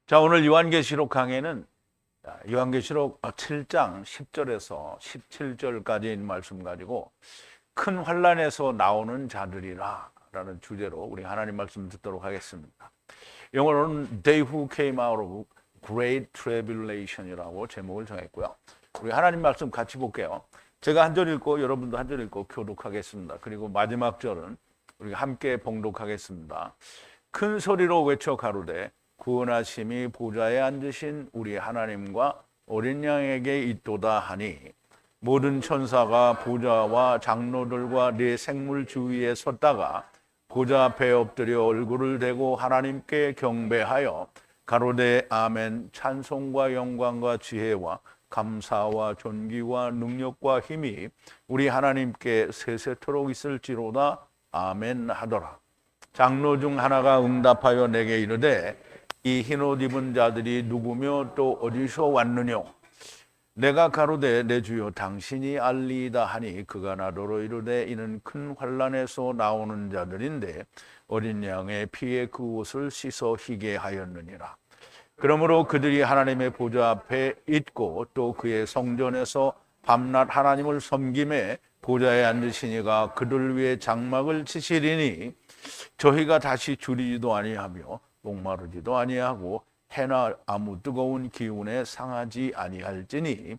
자, 오늘 요한계시록 강해는 요한계시록 7장 10절에서 17절까지인 말씀 가지고 큰 환란에서 나오는 자들이라 라는 주제로 우리 하나님 말씀 듣도록 하겠습니다. 영어로는 They who came out of great tribulation이라고 제목을 정했고요. 우리 하나님 말씀 같이 볼게요. 제가 한 절 읽고 여러분도 한 절 읽고 교독하겠습니다. 그리고 마지막 절은 우리가 함께 봉독하겠습니다. 큰 소리로 외쳐 가로되 구원하심이 보좌에 앉으신 우리 하나님과 어린 양에게 있도다 하니 모든 천사가 보좌와 장로들과 네 생물 주위에 섰다가 보좌 앞에 엎드려 얼굴을 대고 하나님께 경배하여 가로되 아멘. 찬송과 영광과 지혜와 감사와 존귀와 능력과 힘이 우리 하나님께 세세토록 있을지로다. 아멘 하더라. 장로 중 하나가 응답하여 내게 이르되 이 흰옷 입은 자들이 누구며 또 어디서 왔느뇨? 내가 가로되 내 주여 당신이 알리이다 하니 그가 나더러 이르되 이는 큰 환란에서 나오는 자들인데 어린 양의 피에 그 옷을 씻어 희게 하였느니라. 그러므로 그들이 하나님의 보좌 앞에 있고 또 그의 성전에서 밤낮 하나님을 섬김에 보좌에 앉으시니가 그들 위에 장막을 치시리니 저희가 다시 줄이지도 아니하며 목마르지도 아니하고 해나 아무 뜨거운 기운에 상하지 아니할지니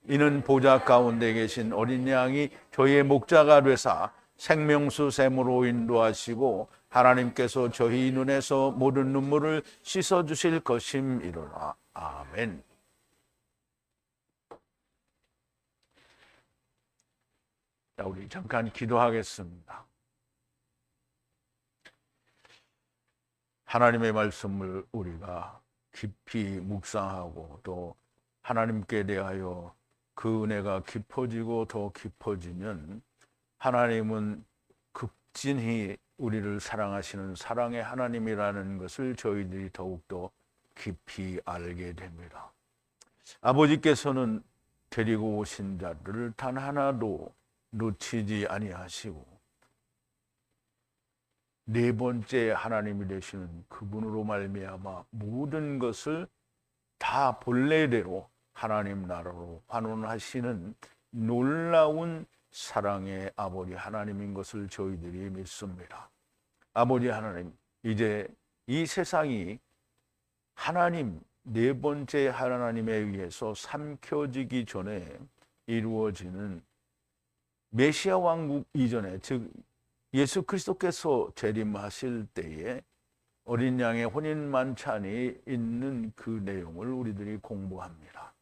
이는 보좌 가운데 계신 어린 양이 저희의 목자가 되사 생명수 샘으로 인도하시고 하나님께서 저희 눈에서 모든 눈물을 씻어주실 것임이로라. 아멘. 자, 우리 잠깐 기도하겠습니다. 하나님의 말씀을 우리가 깊이 묵상하고 또 하나님께 대하여 그 은혜가 깊어지고 더 깊어지면 하나님은 극진히 우리를 사랑하시는 사랑의 하나님이라는 것을 저희들이 더욱더 깊이 알게 됩니다. 아버지께서는 데리고 오신 자들을 단 하나도 놓치지 아니하시고 네 번째 하나님이 되시는 그분으로 말미암아 모든 것을 다 본래대로 하나님 나라로 환원하시는 놀라운 사랑의 아버지 하나님인 것을 저희들이 믿습니다. 아버지 하나님, 이제 이 세상이 하나님 네 번째 하나님에 의해서 삼켜지기 전에 이루어지는 메시아 왕국 이전에, 즉 예수 그리스도께서 재림하실 때에 어린 양의 혼인 만찬이 있는 그 내용을 우리들이 공부합니다.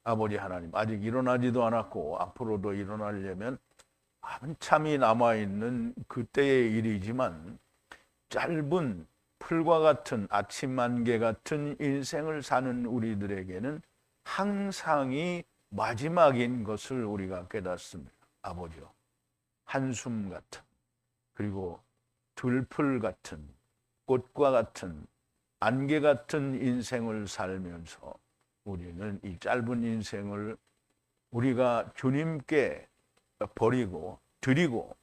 아버지 하나님, 아직 일어나지도 않았고 앞으로도 일어나려면 한참이 남아있는 그때의 일이지만 짧은 풀과 같은 아침 안개 같은 인생을 사는 우리들에게는 항상이 마지막인 것을 우리가 깨닫습니다. 아버지요, 한숨 같은, 그리고 들풀 같은, 꽃과 같은, 안개 같은 인생을 살면서 우리는 이 짧은 인생을 우리가 주님께 버리고 드리고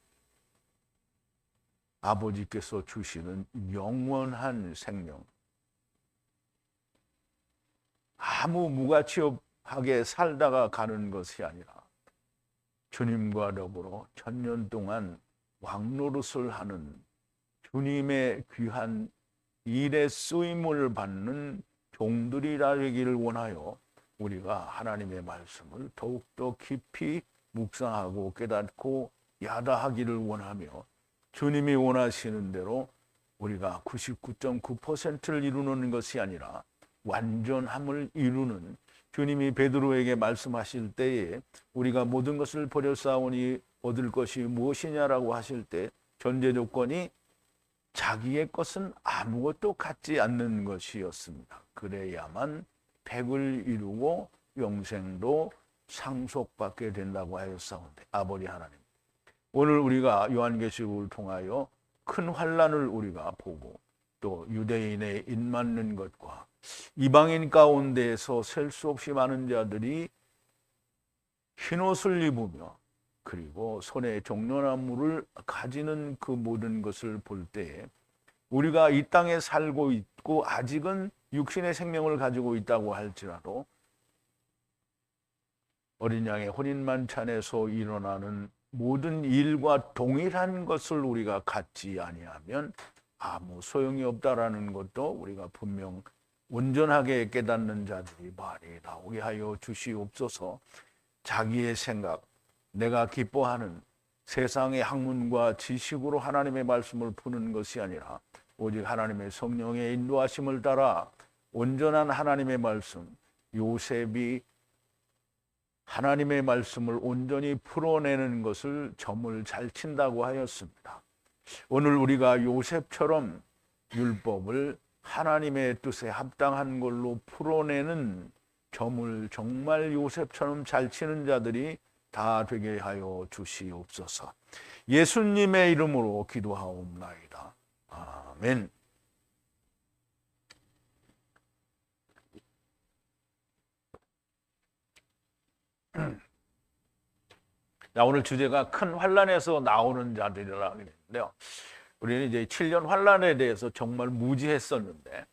아버지께서 주시는 영원한 생명, 아무 무가치하게 살다가 가는 것이 아니라 주님과 더불어 천년 동안 왕노릇을 하는 주님의 귀한 일에 쓰임을 받는 종들이라 되기를 원하여 우리가 하나님의 말씀을 더욱더 깊이 묵상하고 깨닫고 야다하기를 원하며 주님이 원하시는 대로 우리가 99.9%를 이루는 것이 아니라 완전함을 이루는, 주님이 베드로에게 말씀하실 때에 우리가 모든 것을 버려 싸우니 얻을 것이 무엇이냐라고 하실 때 전제 조건이 자기의 것은 아무것도 갖지 않는 것이었습니다. 그래야만 백을 이루고 영생도 상속받게 된다고 하였사온데, 아버지 하나님, 오늘 우리가 요한계시록을 통하여 큰 환난을 우리가 보고 또 유대인의 입맞는 것과 이방인 가운데에서 셀 수 없이 많은 자들이 흰옷을 입으며 그리고 손에 종려나무를 가지는 그 모든 것을 볼 때에 우리가 이 땅에 살고 있고 아직은 육신의 생명을 가지고 있다고 할지라도 어린 양의 혼인 만찬에서 일어나는 모든 일과 동일한 것을 우리가 갖지 아니하면 아무 소용이 없다라는 것도 우리가 분명 온전하게 깨닫는 자들이 많이 나오게 하여 주시옵소서. 자기의 생각, 내가 기뻐하는 세상의 학문과 지식으로 하나님의 말씀을 푸는 것이 아니라 오직 하나님의 성령의 인도하심을 따라 온전한 하나님의 말씀, 요셉이 하나님의 말씀을 온전히 풀어내는 것을 점을 잘 친다고 하였습니다. 오늘 우리가 요셉처럼 율법을 하나님의 뜻에 합당한 걸로 풀어내는 점을 정말 요셉처럼 잘 치는 자들이 다 되게 하여 주시옵소서. 예수님의 이름으로 기도하옵나이다. 아멘. 자, 오늘 주제가 큰 환난에서 나오는 자들이라고 했는데요. 우리는 이제 7년 환난에 대해서 정말 무지했었는데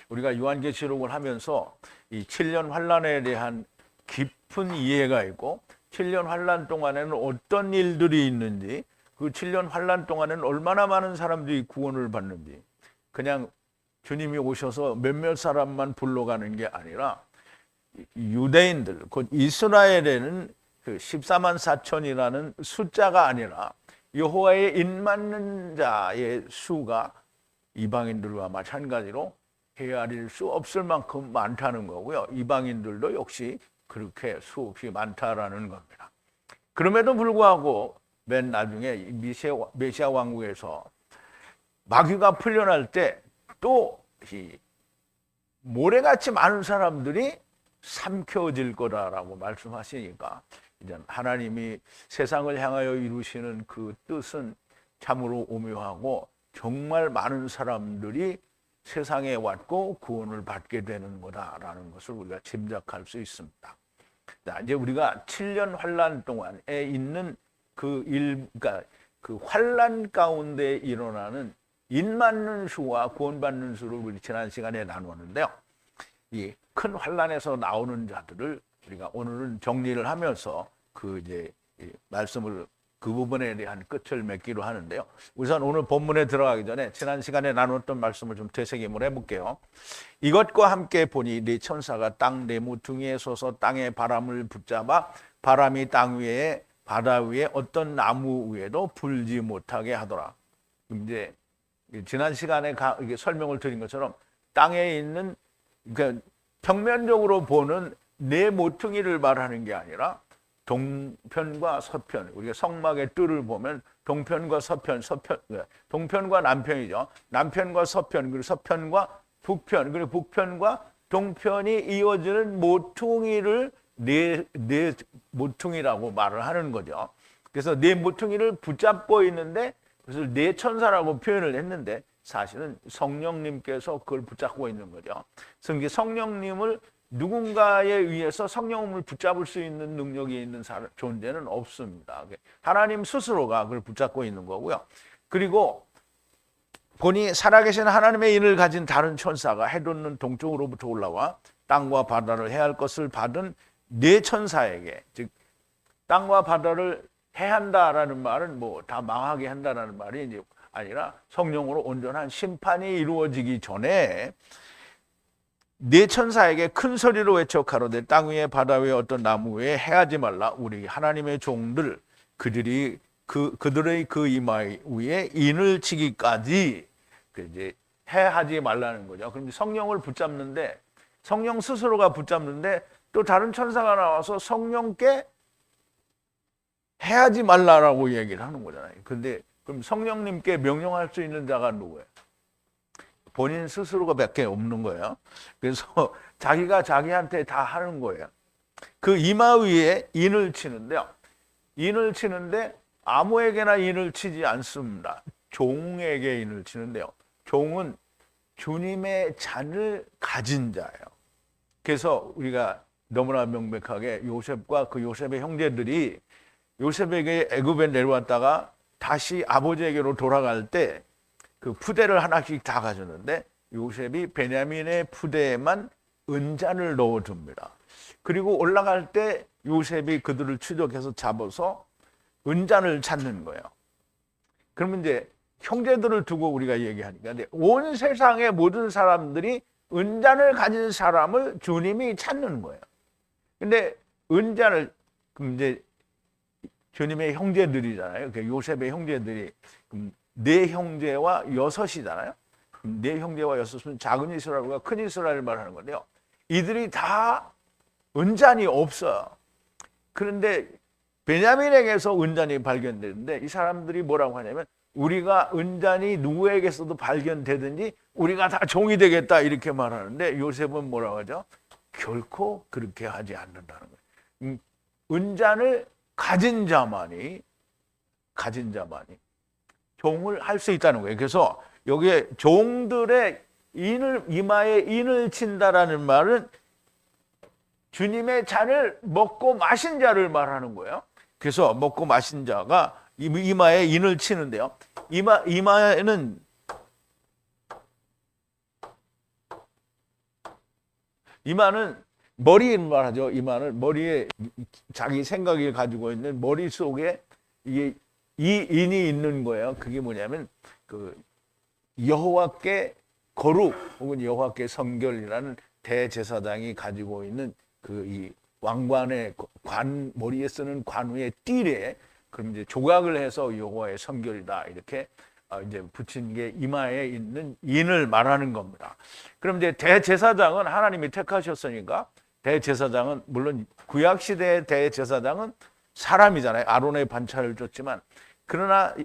우리가 요한계시록을 하면서 이 7년 환난에 대한 깊은 이해가 있고 7년 환난 동안에는 어떤 일들이 있는지 그 7년 환난 동안에는 얼마나 많은 사람들이 구원을 받는지 그냥 주님이 오셔서 몇몇 사람만 불러가는 게 아니라 유대인들 곧 이스라엘에는 그 14만 4천이라는 숫자가 아니라 여호와의 인맞는 자의 수가 이방인들과 마찬가지로 헤아릴 수 없을 만큼 많다는 거고요. 이방인들도 역시 그렇게 수없이 많다라는 겁니다. 그럼에도 불구하고 맨 나중에 메시아 왕국에서 마귀가 풀려날 때 또 모래같이 많은 사람들이 삼켜질 거다라고 말씀하시니까 이제 하나님이 세상을 향하여 이루시는 그 뜻은 참으로 오묘하고 정말 많은 사람들이 세상에 왔고 구원을 받게 되는 거다라는 것을 우리가 짐작할 수 있습니다. 자, 이제 우리가 7년 환란 동안에 있는 그러니까 그 환란 가운데 일어나는 인맞는 수와 구원받는 수를 우리 지난 시간에 나누었는데요. 이 큰 환란에서 나오는 자들을 우리가 오늘은 정리를 하면서 그 이제 말씀을 그 부분에 대한 끝을 맺기로 하는데요. 우선 오늘 본문에 들어가기 전에 지난 시간에 나눴던 말씀을 좀 되새김을 해볼게요. 이것과 함께 보니 네 천사가 땅 네 모퉁이에 서서 땅의 바람을 붙잡아 바람이 땅 위에 바다 위에 어떤 나무 위에도 불지 못하게 하더라. 이제 지난 시간에 이게 설명을 드린 것처럼 땅에 있는 그러니까 평면적으로 보는 네 모퉁이를 말하는 게 아니라 동편과 서편, 우리가 성막의 뜰을 보면 동편과 서편, 동편과 남편이죠. 남편과 서편, 그리고 서편과 북편, 그리고 북편과 동편이 이어지는 모퉁이를 네 모퉁이라고 말을 하는 거죠. 그래서 네 모퉁이를 붙잡고 있는데 그래서 네 천사라고 표현을 했는데 사실은 성령님께서 그걸 붙잡고 있는 거죠. 그래서 성령님을 누군가에 의해서 성령을 붙잡을 수 있는 능력이 있는 존재는 없습니다. 하나님 스스로가 그걸 붙잡고 있는 거고요. 그리고 보니 살아계신 하나님의 인을 가진 다른 천사가 해 돋는 동쪽으로부터 올라와 땅과 바다를 해할 것을 받은 네 천사에게, 즉 땅과 바다를 해한다라는 말은 뭐 다 망하게 한다라는 말이 이제 아니라 성령으로 온전한 심판이 이루어지기 전에 네 천사에게 큰 소리로 외쳐 가로되 땅 위에 바다 위에 어떤 나무 위에 해하지 말라. 우리 하나님의 종들 그들의 그 이마 위에 인을 치기까지 이제 해하지 말라는 거죠. 그럼 성령을 붙잡는데 성령 스스로가 붙잡는데 또 다른 천사가 나와서 성령께 해하지 말라라고 얘기를 하는 거잖아요. 근데 그럼 성령님께 명령할 수 있는 자가 누구예요? 본인 스스로가 밖에 없는 거예요. 그래서 자기가 자기한테 다 하는 거예요. 그 이마 위에 인을 치는데요. 인을 치는데 아무에게나 인을 치지 않습니다. 종에게 인을 치는데요. 종은 주님의 잔을 가진 자예요. 그래서 우리가 너무나 명백하게 요셉과 그 요셉의 형제들이 요셉에게 애굽에 내려왔다가 다시 아버지에게로 돌아갈 때 그 푸대를 하나씩 다 가졌는데 요셉이 베냐민의 부대에만 은잔을 넣어줍니다. 그리고 올라갈 때 요셉이 그들을 추적해서 잡아서 은잔을 찾는 거예요. 그러면 이제 형제들을 두고 우리가 얘기하니까 온 세상의 모든 사람들이 은잔을 가진 사람을 주님이 찾는 거예요. 근데 은잔을, 그럼 이제 주님의 형제들이잖아요. 요셉의 형제들이 네 형제와 여섯이잖아요. 네 형제와 여섯은 작은 이스라엘과 큰 이스라엘을 말하는 건데요. 이들이 다 은잔이 없어요. 그런데 베냐민에게서 은잔이 발견되는데 이 사람들이 뭐라고 하냐면 우리가 은잔이 누구에게서도 발견되든지 우리가 다 종이 되겠다 이렇게 말하는데 요셉은 뭐라고 하죠? 결코 그렇게 하지 않는다는 거예요. 은잔을 가진 자만이 종을 할 수 있다는 거예요. 그래서 여기에 종들의 이마에 인을 친다라는 말은 주님의 잔을 먹고 마신 자를 말하는 거예요. 그래서 먹고 마신 자가 이마에 인을 치는데요. 이마에는 머리를 말하죠. 이마는 머리에 자기 생각을 가지고 있는 머릿속에 이게 이 인이 있는 거예요. 그게 뭐냐면 그 여호와께 거룩 혹은 여호와께 성결이라는 대제사장이 가지고 있는 그 이 왕관의 머리에 쓰는 관우의 띠래, 그럼 이제 조각을 해서 여호와의 성결이다 이렇게 이제 붙인 게 이마에 있는 인을 말하는 겁니다. 그럼 이제 대제사장은 하나님이 택하셨으니까 대제사장은 물론 구약 시대의 대제사장은 사람이잖아요. 아론의 반차를 줬지만 그러나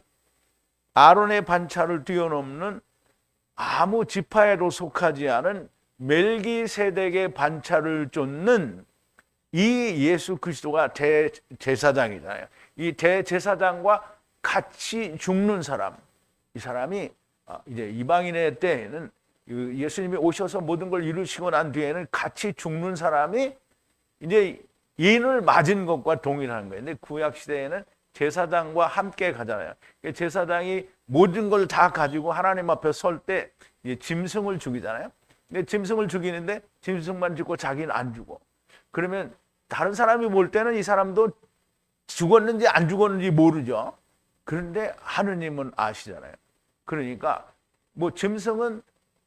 아론의 반차를 뛰어넘는 아무 지파에도 속하지 않은 멜기세덱의 반차를 쫓는 이 예수 그리스도가 대제사장이잖아요. 이 대제사장과 같이 죽는 사람, 이 사람이 이제 이방인의 때에는 예수님이 오셔서 모든 걸 이루시고 난 뒤에는 같이 죽는 사람이 이제 인을 맞은 것과 동일한 거예요. 근데 구약 시대에는 제사장과 함께 가잖아요. 제사장이 모든 걸 다 가지고 하나님 앞에 설 때 짐승을 죽이잖아요. 근데 짐승을 죽이는데 짐승만 죽고 자기는 안 죽어. 그러면 다른 사람이 볼 때는 이 사람도 죽었는지 안 죽었는지 모르죠. 그런데 하느님은 아시잖아요. 그러니까 뭐 짐승은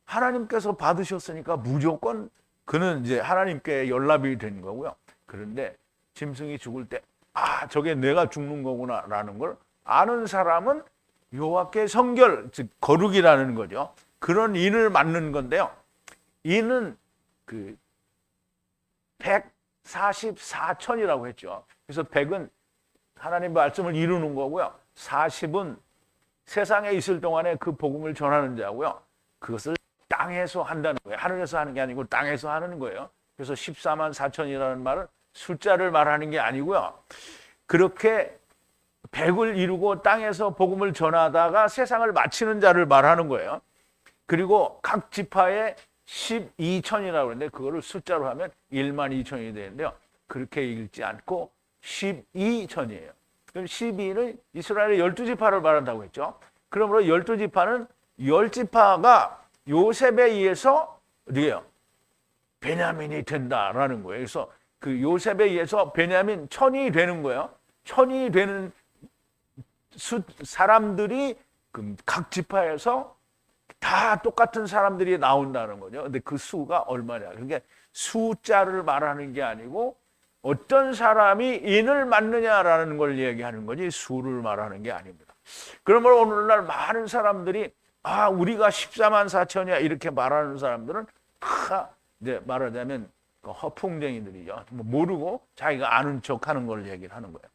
하나님께서 받으셨으니까 무조건 그는 이제 하나님께 연락이 된 거고요. 그런데 짐승이 죽을 때 저게 내가 죽는 거구나라는 걸 아는 사람은 여호와께 성결, 즉 거룩이라는 거죠. 그런 인을 맞는 건데요. 인은 그 144천이라고 했죠. 그래서 100은 하나님의 말씀을 이루는 거고요. 40은 세상에 있을 동안에 그 복음을 전하는 자고요. 그것을 땅에서 한다는 거예요. 하늘에서 하는 게 아니고 땅에서 하는 거예요. 그래서 14만 4천이라는 말은 숫자를 말하는 게 아니고요. 그렇게 100을 이루고 땅에서 복음을 전하다가 세상을 마치는 자를 말하는 거예요. 그리고 각 지파에 12천이라고 그러는데 그거를 숫자로 하면 1만 2천이 되는데요. 그렇게 읽지 않고 12천이에요. 그럼 12는 이스라엘의 12지파를 말한다고 했죠. 그러므로 12지파는 10지파가 요셉에 의해서 어디예요? 베냐민이 된다라는 거예요. 그래서 그 요셉에 의해서 베냐민 천이 되는 거예요. 천이 되는 사람들이 각 지파에서 다 똑같은 사람들이 나온다는 거죠. 근데 그 수가 얼마냐? 그러니까 숫자를 말하는 게 아니고 어떤 사람이 인을 맞느냐라는 걸 얘기하는 거지 수를 말하는 게 아닙니다. 그러므로 오늘날 많은 사람들이 우리가 14만 4천이야 이렇게 말하는 사람들은 이제 말하자면 허풍쟁이들이죠. 모르고 자기가 아는 척하는 걸 얘기를 하는 거예요.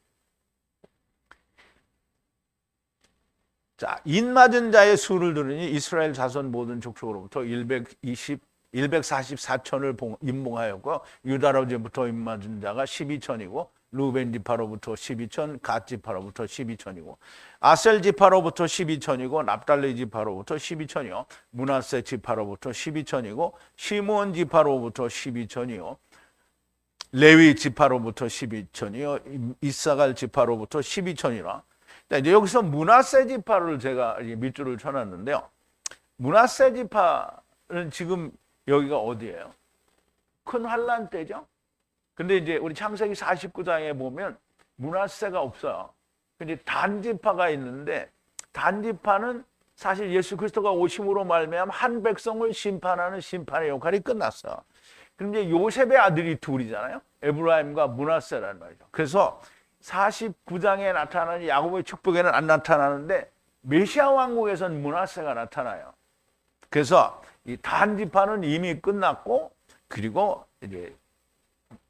자, 인 맞은 자의 수를 들으니 이스라엘 자손 모든 족속으로부터 144천을 임봉하였고 유다로부터 인 맞은 자가 12천이고 루벤 지파로부터 12천, 갓 지파로부터 12천이고 아셀 지파로부터 12천이고 납달리 지파로부터 12천이요 므낫세 지파로부터 12천이고 시므온 지파로부터 12천이요 레위 지파로부터 12천이요 이사갈 지파로부터 12천이라. 이제 여기서 므낫세 지파를 제가 밑줄을 쳐놨는데요. 므낫세 지파 지금 여기가 어디예요? 큰 환란 때죠. 근데 이제 우리 창세기 49장에 보면 므낫세가 없어요. 근데 단지파가 있는데 단지파는 사실 예수 그리스도가 오심으로 말미암아 한 백성을 심판하는 심판의 역할이 끝났어. 그런데 요셉의 아들이 둘이잖아요. 에브라임과 므낫세라는 말이죠. 그래서 49장에 나타나는 야곱의 축복에는 안 나타나는데 메시아 왕국에서는 므낫세가 나타나요. 그래서 이 단지파는 이미 끝났고 그리고 이제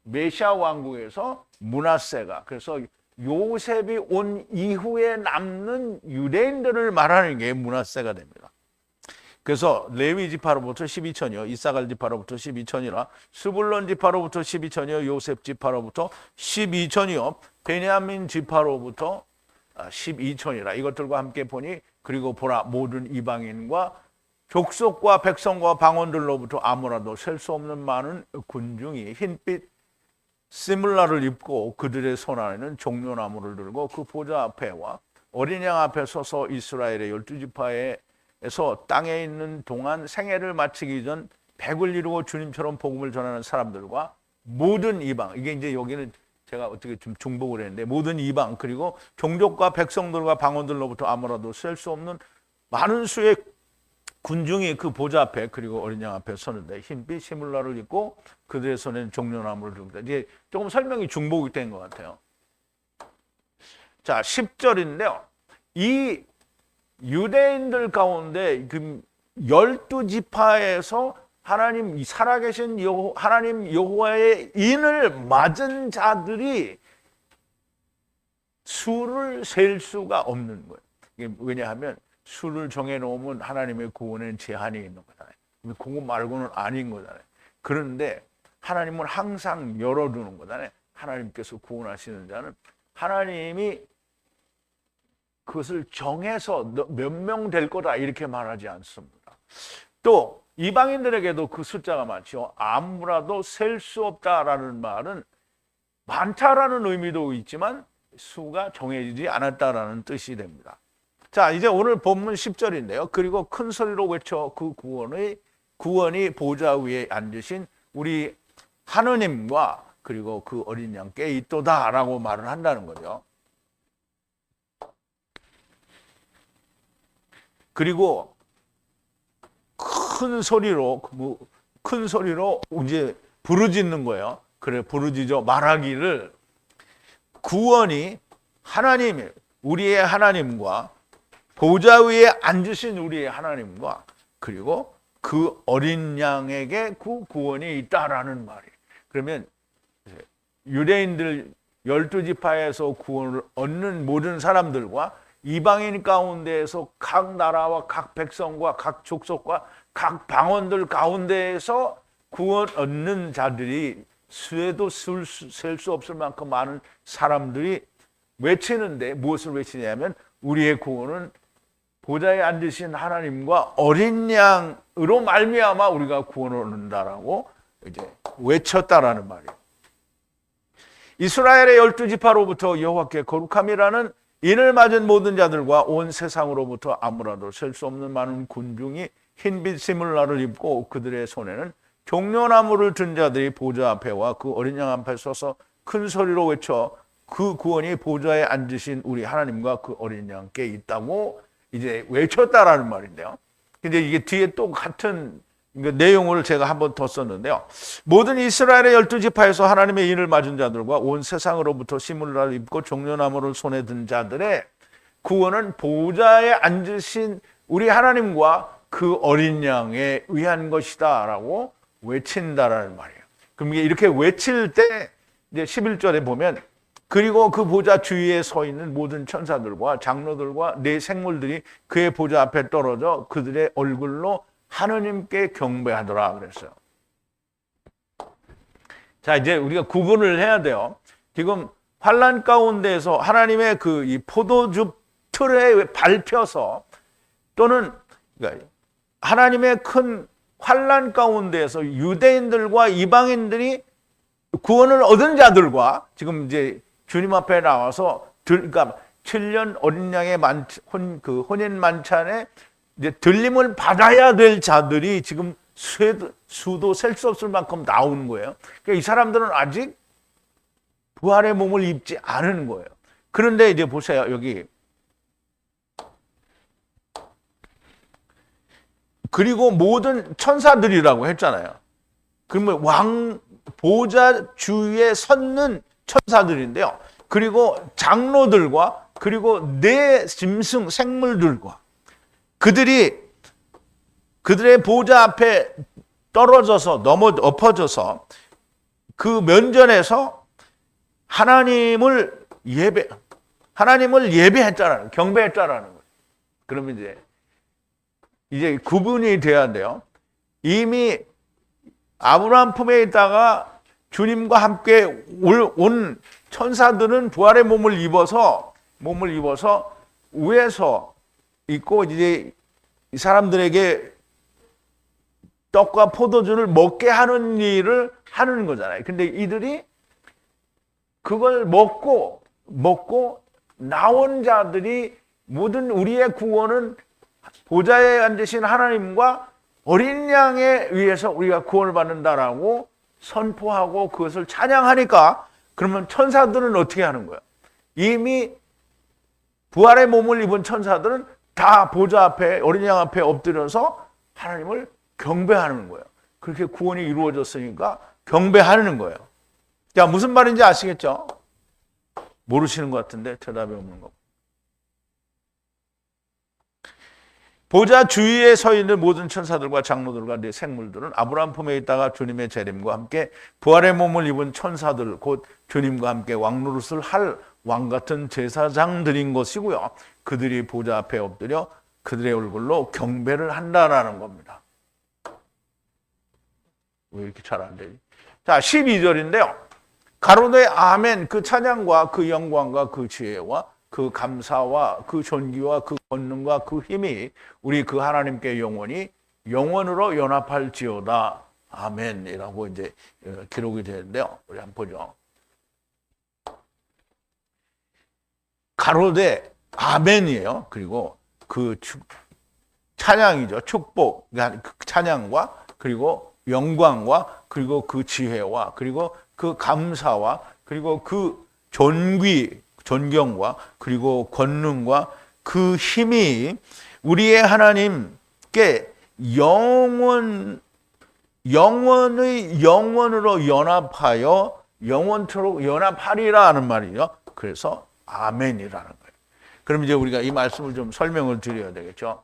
메시아 왕국에서 므낫세가 그래서 요셉이 온 이후에 남는 유대인들을 말하는 게 므낫세가 됩니다. 그래서 레위 지파로부터 12천이요, 이사갈 지파로부터 12천이라, 스불론 지파로부터 12천이요, 요셉 지파로부터 12천이요, 베냐민 지파로부터 12천이라. 이것들과 함께 보니 그리고 보라 모든 이방인과 족속과 백성과 방언들로부터 아무라도 셀 수 없는 많은 군중이 흰빛 시물라를 입고 그들의 손 안에는 종려나무를 들고 그 보좌 앞에와 어린 양 앞에 서서 이스라엘의 12지파에서 땅에 있는 동안 생애를 마치기 전 100을 이루고 주님처럼 복음을 전하는 사람들과 모든 이방, 이게 이제 여기는 제가 어떻게 좀 중복을 했는데 모든 이방 그리고 종족과 백성들과 방언들로부터 아무라도 셀 수 없는 많은 수의 군중이 그 보좌 앞에 그리고 어린 양 앞에 서는데 흰빛 시물라를 입고 그들의 손에는 종려나무를 들고 이제 조금 설명이 중복이 된 것 같아요. 자, 10절인데요. 이 유대인들 가운데 그 12지파에서 하나님 살아계신 하나님 여호와의 인을 맞은 자들이 수를 셀 수가 없는 거예요. 이게 왜냐하면 수를 정해놓으면 하나님의 구원에는 제한이 있는 거잖아요. 그거 말고는 아닌 거잖아요. 그런데 하나님은 항상 열어두는 거잖아요. 하나님께서 구원하시는 자는 하나님이 그것을 정해서 몇 명 될 거다 이렇게 말하지 않습니다. 또 이방인들에게도 그 숫자가 많죠. 아무라도 셀 수 없다라는 말은 많다라는 의미도 있지만 수가 정해지지 않았다라는 뜻이 됩니다. 자, 이제 오늘 본문 10절인데요. 그리고 큰 소리로 외쳐 그 구원이 보좌 위에 앉으신 우리 하느님과 그리고 그 어린 양께 있도다라고 말을 한다는 거죠. 그리고 큰 소리로 이제 부르짖는 거예요. 그래 부르짖어 말하기를 구원이 하나님 우리의 하나님과 보좌 위에 앉으신 우리의 하나님과 그리고 그 어린 양에게 그 구원이 있다라는 말이에요. 그러면 유대인들 12지파에서 구원을 얻는 모든 사람들과 이방인 가운데에서 각 나라와 각 백성과 각 족속과 각 방언들 가운데에서 구원 얻는 자들이 수에도 셀 수 없을 만큼 많은 사람들이 외치는데 무엇을 외치냐면 우리의 구원은 보좌에 앉으신 하나님과 어린 양으로 말미암아 우리가 구원을 얻는다라고 이제 외쳤다라는 말이에요. 이스라엘의 12지파로부터 여호와께 거룩함이라는 인을 맞은 모든 자들과 온 세상으로부터 아무라도 셀 수 없는 많은 군중이 흰빛 시물라를 입고 그들의 손에는 종려나무를 든 자들이 보좌 앞에와 그 어린 양 앞에 서서 큰 소리로 외쳐 그 구원이 보좌에 앉으신 우리 하나님과 그 어린 양께 있다고 이제 외쳤다라는 말인데요. 근데 이게 뒤에 또 같은 내용을 제가 한 번 더 썼는데요. 모든 이스라엘의 12지파에서 하나님의 인을 맞은 자들과 온 세상으로부터 시물라를 입고 종려나무를 손에 든 자들의 구원은 보좌에 앉으신 우리 하나님과 그 어린 양에 의한 것이다라고 외친다라는 말이에요. 그럼 이렇게 외칠 때 이제 11절에 보면 그리고 그 보좌 주위에 서 있는 모든 천사들과 장로들과 네 생물들이 그의 보좌 앞에 떨어져 그들의 얼굴로 하느님께 경배하더라 그랬어요. 자, 이제 우리가 구분을 해야 돼요. 지금 환란 가운데에서 하나님의 그 이 포도주 틀에 밟혀서 또는 하나님의 큰 환란 가운데에서 유대인들과 이방인들이 구원을 얻은 자들과 지금 이제 주님 앞에 나와서 그러니까 7년 어린 양의 혼인 만찬에 이제 들림을 받아야 될 자들이 지금 수도 셀 수 없을 만큼 나오는 거예요. 그러니까 이 사람들은 아직 부활의 몸을 입지 않은 거예요. 그런데 이제 보세요. 여기 그리고 모든 천사들이라고 했잖아요. 그러면 보좌 주위에 섰는 천사들인데요. 그리고 장로들과 그리고 네 짐승 생물들과 그들의 보좌 앞에 떨어져서 엎어져서 그 면전에서 하나님을 예배했다라는, 경배했다라는 거예요. 그러면 이제 구분이 돼야 돼요. 이미 아브라함 품에 있다가 주님과 함께 온 천사들은 부활의 몸을 입어서 위에서 있고 이제 이 사람들에게 떡과 포도주를 먹게 하는 일을 하는 거잖아요. 근데 이들이 그걸 먹고 나온 자들이 모든 우리의 구원은 보좌에 앉으신 하나님과 어린 양에 의해서 우리가 구원을 받는다라고 선포하고 그것을 찬양하니까 그러면 천사들은 어떻게 하는 거예요? 이미 부활의 몸을 입은 천사들은 다 보좌 앞에 어린 양 앞에 엎드려서 하나님을 경배하는 거예요. 그렇게 구원이 이루어졌으니까 경배하는 거예요. 자, 무슨 말인지 아시겠죠? 모르시는 것 같은데 대답이 없는 거. 보좌 주위에 서 있는 모든 천사들과 장로들과 네 생물들은 아브라함 품에 있다가 주님의 재림과 함께 부활의 몸을 입은 천사들 곧 주님과 함께 왕노릇을 할 왕같은 제사장들인 것이고요. 그들이 보좌 앞에 엎드려 그들의 얼굴로 경배를 한다라는 겁니다. 왜 이렇게 잘 안 되지? 자, 12절인데요. 가로되 아멘. 그 찬양과 그 영광과 그 지혜와 그 감사와 그 존귀와 그 권능과 그 힘이 우리 그 하나님께 영원히 영원으로 연합할지어다. 아멘이라고 이제 기록이 되는데요. 우리 한번 보죠. 가로되 아멘이에요. 그리고 그 찬양이죠. 축복, 그 찬양과 그리고 영광과 그리고 그 지혜와 그리고 그 감사와 그리고 그 존경과 그리고 권능과 그 힘이 우리의 하나님께 영원으로 연합하여 영원토록 연합하리라 하는 말이죠. 그래서 아멘이라는 거예요. 그럼 이제 우리가 이 말씀을 좀 설명을 드려야 되겠죠.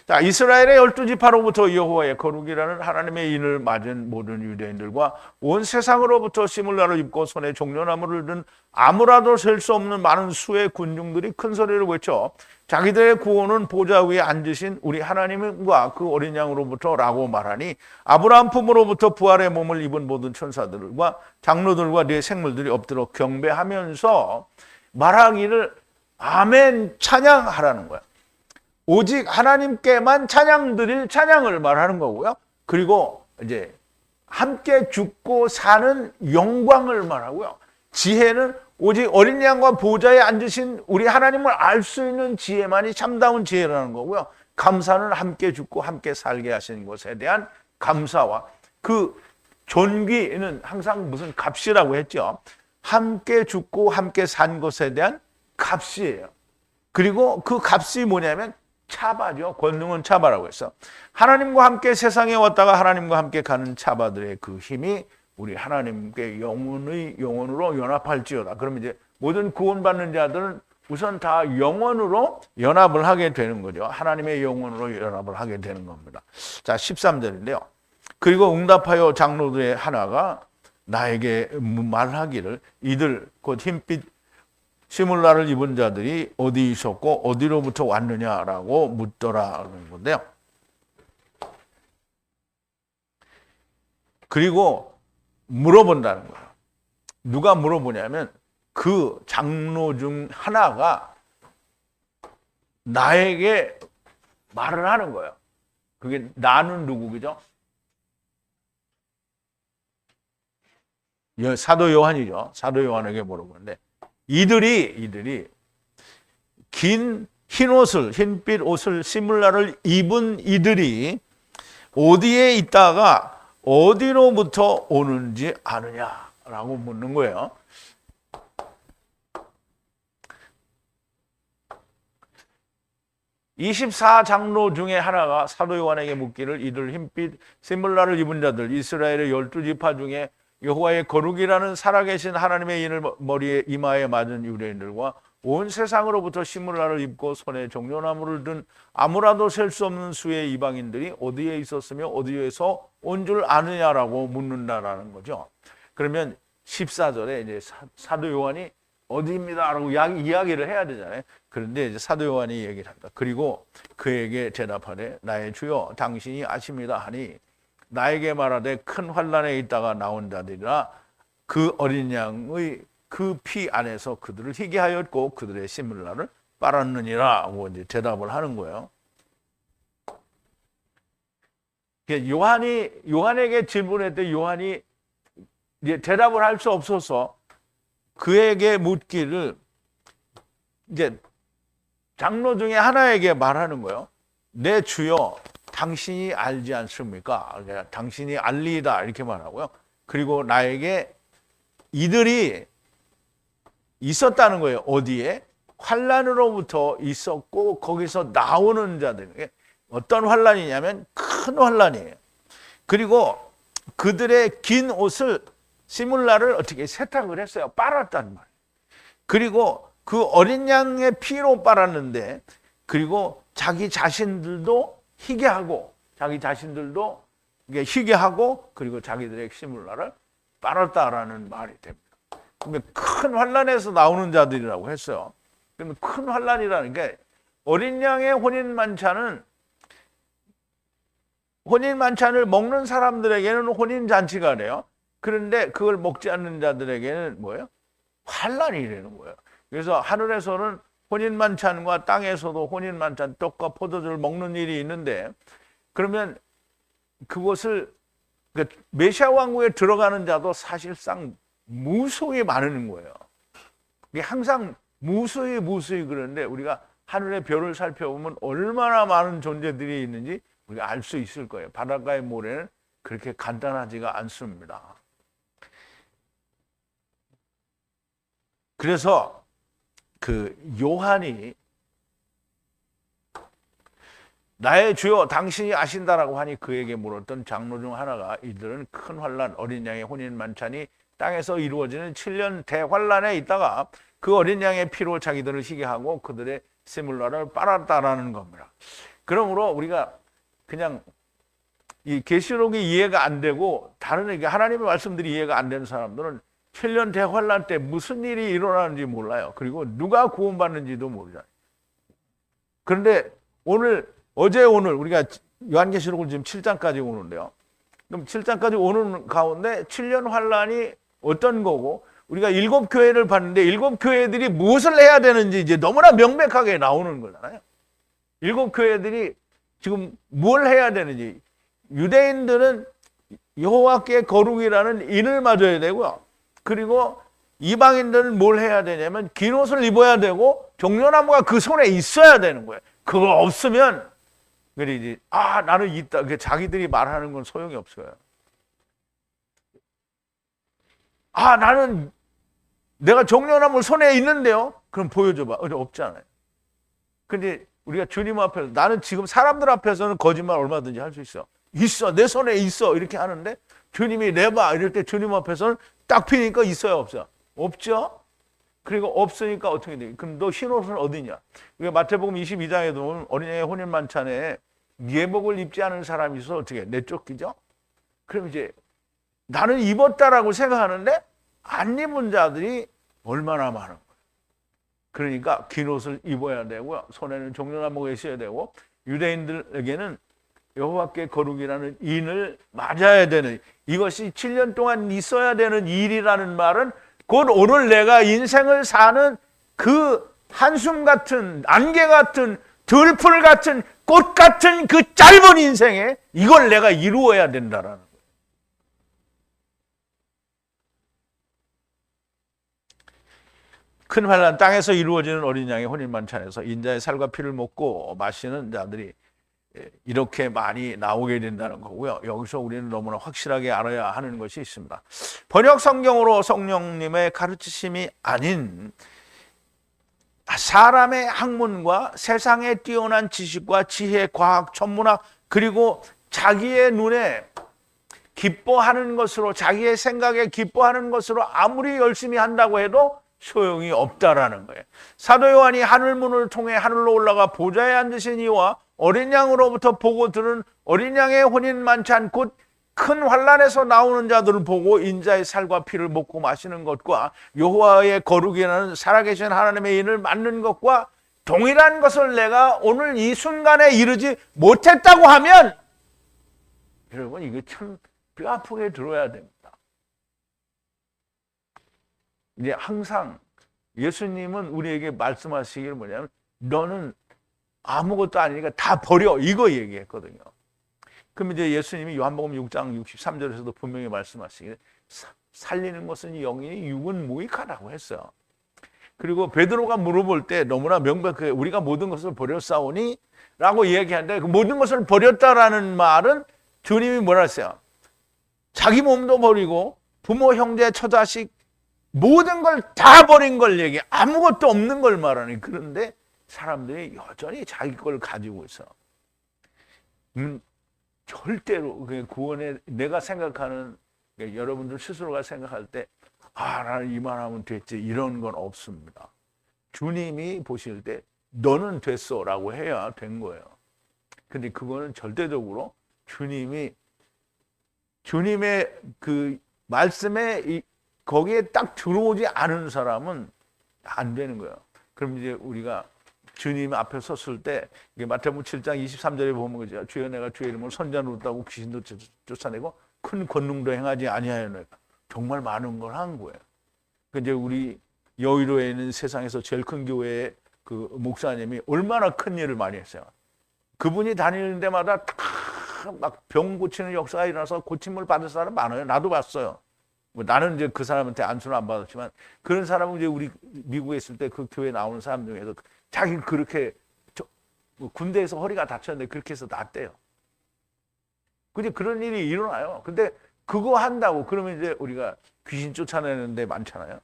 자, 이스라엘의 12지파로부터 여호와의 거룩이라는 하나님의 인을 맞은 모든 유대인들과 온 세상으로부터 시물라를 입고 손에 종려나무를 든 아무라도 셀 수 없는 많은 수의 군중들이 큰 소리를 외쳐 자기들의 구원은 보좌 위에 앉으신 우리 하나님과 그 어린 양으로부터 라고 말하니 아브라함 품으로부터 부활의 몸을 입은 모든 천사들과 장로들과 네 생물들이 엎드려 경배하면서 말하기를 아멘 찬양하라는 거야. 오직 하나님께만 찬양드릴 찬양을 말하는 거고요. 그리고 이제 함께 죽고 사는 영광을 말하고요. 지혜는 오직 어린 양과 보좌에 앉으신 우리 하나님을 알 수 있는 지혜만이 참다운 지혜라는 거고요. 감사는 함께 죽고 함께 살게 하신 것에 대한 감사와 그 존귀는 항상 무슨 값이라고 했죠. 함께 죽고 함께 산 것에 대한 값이에요. 그리고 그 값이 뭐냐면 차바죠. 권능은 차바라고 했어. 하나님과 함께 세상에 왔다가 하나님과 함께 가는 차바들의 그 힘이 우리 하나님께 영원으로 연합할지어다. 그러면 이제 모든 구원받는 자들은 우선 다 영원으로 연합을 하게 되는 거죠. 하나님의 영원으로 연합을 하게 되는 겁니다. 자, 13절인데요. 그리고 응답하여 장로들의 하나가 나에게 말하기를 이들 곧 흰빛 시물라를 입은 자들이 어디 있었고 어디로부터 왔느냐라고 묻더라는 건데요. 그리고 물어본다는 거예요. 누가 물어보냐면 그 장로 중 하나가 나에게 말을 하는 거예요. 그게 나는 누구죠? 사도 요한이죠. 사도 요한에게 물어보는데 이들이 긴 흰 옷을 흰빛 옷을 시물라를 입은 이들이 어디에 있다가 어디로부터 오는지 아느냐라고 묻는 거예요. (24장로) 중에 하나가 사도 요한에게 묻기를 이들 흰빛 샘물라를 입은 자들 이스라엘의 12지파 중에 여호와의 거룩이라는 살아계신 하나님의 인을 머리에 이마에 맞은 유대인들과 온 세상으로부터 시물라를 입고 손에 종려나무를 든 아무라도 셀 수 없는 수의 이방인들이 어디에 있었으며 어디에서 온 줄 아느냐라고 묻는다라는 거죠. 그러면 14절에 이제 사도 요한이 어디입니다라고 이야기를 해야 되잖아요. 그런데 이제 사도 요한이 얘기를 합니다. 그리고 그에게 대답하되 나의 주여 당신이 아십니다 하니 나에게 말하되 큰 환난에 있다가 나온 자들이라 그 어린 양의 그 피 안에서 그들을 희게 하였고 그들의 시물라를 빨았느니라고 이제 대답을 하는 거예요. 요한에게 질문했더니 요한이 이제 대답을 할 수 없어서 그에게 묻기를 이제 장로 중에 하나에게 말하는 거예요. 내 주여 당신이 알지 않습니까? 그러니까 당신이 알리이다 이렇게 말하고요. 그리고 나에게 이들이 있었다는 거예요. 어디에? 환난으로부터 있었고 거기서 나오는 자들. 어떤 환난이냐면 큰 환난이에요. 그리고 그들의 긴 옷을 시물라를 어떻게 세탁을 했어요. 빨았단 말이에요. 그리고 그 어린 양의 피로 빨았는데 그리고 자기 자신들도 희게 하고 그리고 자기들의 시물라를 빨았다라는 말이 됩니다. 그러면 큰 환난에서 나오는 자들이라고 했어요. 그러면 큰 환난이라는 게 어린 양의 혼인 만찬을 먹는 사람들에게는 혼인 잔치가 돼요. 그런데 그걸 먹지 않는 자들에게는 뭐예요? 환난이 되는 거예요. 그래서 하늘에서는 혼인 만찬과 땅에서도 혼인 만찬 떡과 포도주를 먹는 일이 있는데 그러면 그것을 메시아 왕국에 들어가는 자도 사실상 무수히 많은 거예요. 이게 항상 무수히 그러는데 우리가 하늘의 별을 살펴보면 얼마나 많은 존재들이 있는지 우리가 알 수 있을 거예요. 바닷가의 모래는 그렇게 간단하지가 않습니다. 그래서 그 요한이 나의 주여 당신이 아신다라고 하니 그에게 물었던 장로 중 하나가 이들은 큰 환난 어린 양의 혼인 만찬이 땅에서 이루어지는 7년 대환난에 있다가 그 어린 양의 피로 자기들을 희게 하고 그들의 시물라를 빨았다라는 겁니다. 그러므로 우리가 그냥 이 계시록이 이해가 안 되고 다른 하나님의 말씀들이 이해가 안 되는 사람들은 7년 대환난 때 무슨 일이 일어나는지 몰라요. 그리고 누가 구원받는지도 모르잖아요. 그런데 어제 오늘 우리가 요한계시록을 지금 7장까지 오는데요. 그럼 7장까지 오는 가운데 7년 환난이 어떤 거고 우리가 7교회를 봤는데 7교회들이 무엇을 해야 되는지 이제 너무나 명백하게 나오는 거잖아요. 7교회들이 지금 뭘 해야 되는지 유대인들은 여호와께 거룩이라는 인을 맞아야 되고요. 그리고 이방인들은 뭘 해야 되냐면 긴 옷을 입어야 되고 종려나무가 그 손에 있어야 되는 거예요. 그거 없으면 이제 나는 있다. 자기들이 말하는 건 소용이 없어요. 나는 내가 종려나무 손에 있는데요. 그럼 보여줘봐. 없잖아요. 근데 우리가 주님 앞에서 나는 지금 사람들 앞에서는 거짓말 얼마든지 할 수 있어. 내 손에 있어. 이렇게 하는데 주님이 내봐. 이럴 때 주님 앞에서는 딱 피니까 있어요, 없어요? 없죠? 그리고 없으니까 어떻게 돼? 그럼 너 흰옷은 어디냐? 우리가 마태복음 22장에도 어린양의 혼인 만찬에 예복을 입지 않은 사람이 있어 어떻게 내쫓기죠? 그럼 이제 나는 입었다라고 생각하는데 안 입은 자들이 얼마나 많은 거예요. 그러니까 긴 옷을 입어야 되고요. 손에는 종려나무가 있어야 되고 유대인들에게는 여호와께 거룩이라는 인을 맞아야 되는 이것이 7년 동안 있어야 되는 일이라는 말은 곧 오늘 내가 인생을 사는 그 한숨 같은 안개 같은 들풀 같은 꽃 같은 그 짧은 인생에 이걸 내가 이루어야 된다라는 거예요. 큰 환난 땅에서 이루어지는 어린 양의 혼인 만찬에서 인자의 살과 피를 먹고 마시는 자들이 이렇게 많이 나오게 된다는 거고요. 여기서 우리는 너무나 확실하게 알아야 하는 것이 있습니다. 번역 성경으로 성령님의 가르치심이 아닌 사람의 학문과 세상에 뛰어난 지식과 지혜, 과학, 천문학, 그리고 자기의 눈에 기뻐하는 것으로, 자기의 생각에 기뻐하는 것으로 아무리 열심히 한다고 해도 소용이 없다라는 거예요. 사도 요한이 하늘문을 통해 하늘로 올라가 보좌에 앉으신 이와 어린 양으로부터 보고 들은 어린 양의 혼인 만찬, 곧 큰 환란에서 나오는 자들을 보고 인자의 살과 피를 먹고 마시는 것과 여호와의 거룩이라는 살아계신 하나님의 인을 맞는 것과 동일한 것을 내가 오늘 이 순간에 이르지 못했다고 하면, 여러분, 이게 참 뼈아프게 들어야 됩니다. 이제 항상 예수님은 우리에게 말씀하시기를 뭐냐면, 너는 아무것도 아니니까 다 버려, 이거 얘기했거든요. 그럼 이제 예수님이 요한복음 6장 63절에서도 분명히 말씀하시기를 살리는 것은 영이니 육은 무익하다고 했어요. 그리고 베드로가 물어볼 때 너무나 명백하게 우리가 모든 것을 버렸사오니 라고 이야기하는데, 그 모든 것을 버렸다라는 말은 주님이 뭐라 했어요? 자기 몸도 버리고 부모, 형제, 처자식 모든 걸 다 버린 걸 얘기해. 아무것도 없는 걸 말하니. 그런데 사람들이 여전히 자기 걸 가지고 있어. 절대로 구원에 내가 생각하는, 여러분들 스스로가 생각할 때 나는 이만하면 됐지, 이런 건 없습니다. 주님이 보실 때 너는 됐어 라고 해야 된 거예요. 근데 그거는 절대적으로 주님의 그 말씀에 거기에 딱 들어오지 않은 사람은 안 되는 거예요. 그럼 이제 우리가 주님 앞에 섰을 때, 마태복음 7장 23절에 보면 그죠? 주여 내가 주의 이름을 선자노릇하고 귀신도 쫓아내고 큰 권능도 행하지 아니하였나이까. 정말 많은 걸 한 거예요. 이제 우리 여의도에 있는 세상에서 제일 큰 교회의 그 목사님이 얼마나 큰 일을 많이 했어요. 그분이 다니는 데마다 막 병 고치는 역사가 일어나서 고침을 받을 사람 많아요. 나도 봤어요. 나는 이제 그 사람한테 안수는 안 받았지만, 그런 사람은 이제 우리 미국에 있을 때 그 교회 나오는 사람 중에서 자기는 그렇게 군대에서 허리가 다쳤는데 그렇게 해서 낫대요. 근데 그런 일이 일어나요. 근데 그거 한다고 그러면 이제 우리가 귀신 쫓아내는 데 많잖아요.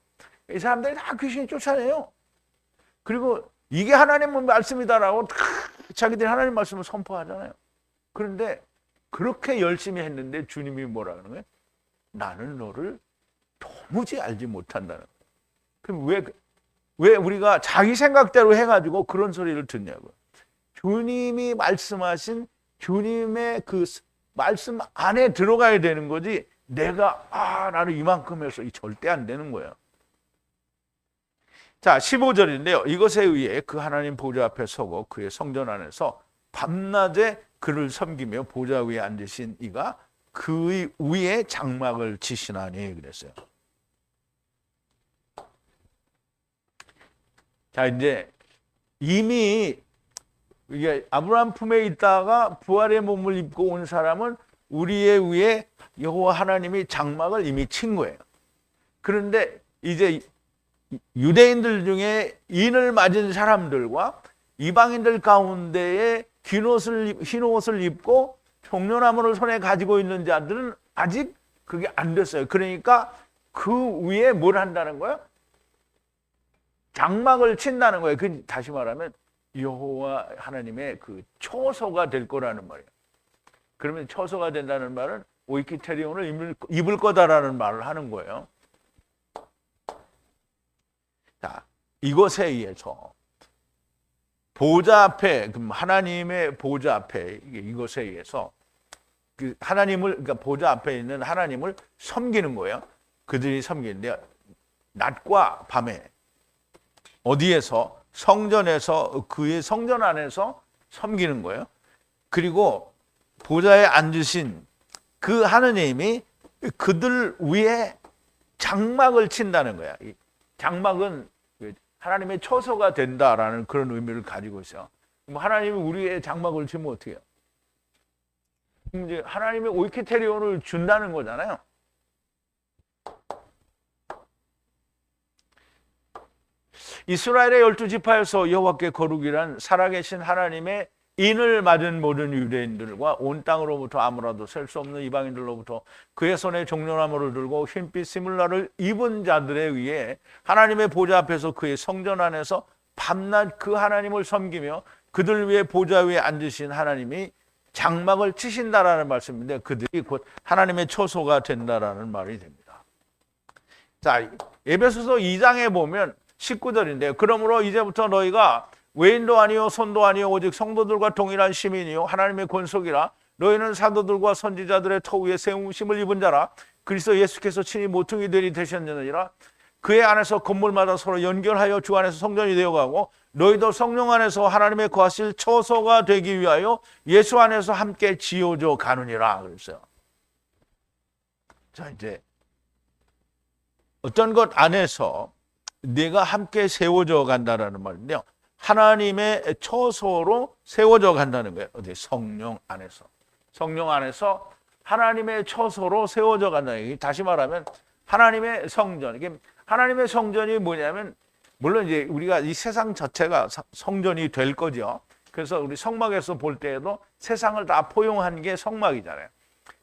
이 사람들이 다 귀신 쫓아내요. 그리고 이게 하나님의 말씀이다라고 자기들이 하나님 말씀을 선포하잖아요. 그런데 그렇게 열심히 했는데 주님이 뭐라 그러는 거예요? 나는 너를 도무지 알지 못한다는 거예요. 그럼 왜 우리가 자기 생각대로 해가지고 그런 소리를 듣냐고요. 주님이 말씀하신 주님의 그 말씀 안에 들어가야 되는 거지, 내가 나는 이만큼 해서 절대 안 되는 거예요. 자, 15절인데요. 이것에 의해 그 하나님 보좌 앞에 서고 그의 성전 안에서 밤낮에 그를 섬기며 보좌 위에 앉으신 이가 그의 위에 장막을 치시나니 그랬어요. 자, 이제 이미 이게 아브라함 품에 있다가 부활의 몸을 입고 온 사람은 우리의 위에 여호와 하나님이 장막을 이미 친 거예요. 그런데 이제 유대인들 중에 인을 맞은 사람들과 이방인들 가운데에 흰 옷을 입고 종려나무를 손에 가지고 있는 자들은 아직 그게 안 됐어요. 그러니까 그 위에 뭘 한다는 거예요? 장막을 친다는 거예요. 그 다시 말하면 여호와 하나님의 그 처소가 될 거라는 말이에요. 그러면 처소가 된다는 말은 오이키테리온을 입을 거다라는 말을 하는 거예요. 자, 이것에 의해서 보좌 앞에, 하나님의 보좌 앞에, 이것에 의해서 그 하나님을, 그러니까 보좌 앞에 있는 하나님을 섬기는 거예요. 그들이 섬기는데 낮과 밤에 어디에서? 성전에서, 그의 성전 안에서 섬기는 거예요. 그리고 보좌에 앉으신 그 하느님이 그들 위에 장막을 친다는 거야. 이 장막은 하나님의 처소가 된다라는 그런 의미를 가지고 있어요. 하나님이 우리의 장막을 치면 어떻게 해요? 이제 하나님의 오이케테리온을 준다는 거잖아요. 이스라엘의 12지파에서 여호와께 거룩이란 살아계신 하나님의 인을 맞은 모든 유대인들과 온 땅으로부터 아무라도 셀 수 없는 이방인들로부터 그의 손에 종려나무를 들고 흰빛 스물라를 입은 자들에 의해 하나님의 보좌 앞에서 그의 성전 안에서 밤낮 그 하나님을 섬기며 그들 위에 보좌 위에 앉으신 하나님이 장막을 치신다라는 말씀인데, 그들이 곧 하나님의 처소가 된다라는 말이 됩니다. 자, 에베소서 2장에 보면 19절인데요. 그러므로 이제부터 너희가 외인도 아니요 손도 아니요 오직 성도들과 동일한 시민이요 하나님의 권속이라. 너희는 사도들과 선지자들의 터 위에 세우심을 입은 자라. 그리스도 예수께서 친히 모퉁이 들이 되셨느니라. 그의 안에서 건물마다 서로 연결하여 주 안에서 성전이 되어가고 너희도 성령 안에서 하나님의 거하실 처소가 되기 위하여 예수 안에서 함께 지어져 가느니라 그랬어요. 자, 이제 어떤 것 안에서 내가 함께 세워져 간다라는 말인데요. 하나님의 처소로 세워져 간다는 거예요. 어디? 성령 안에서. 성령 안에서 하나님의 처소로 세워져 간다는 거예요. 다시 말하면 하나님의 성전. 이게 하나님의 성전이 뭐냐면, 물론 이제 우리가 이 세상 자체가 성전이 될 거죠. 그래서 우리 성막에서 볼 때에도 세상을 다 포용한 게 성막이잖아요.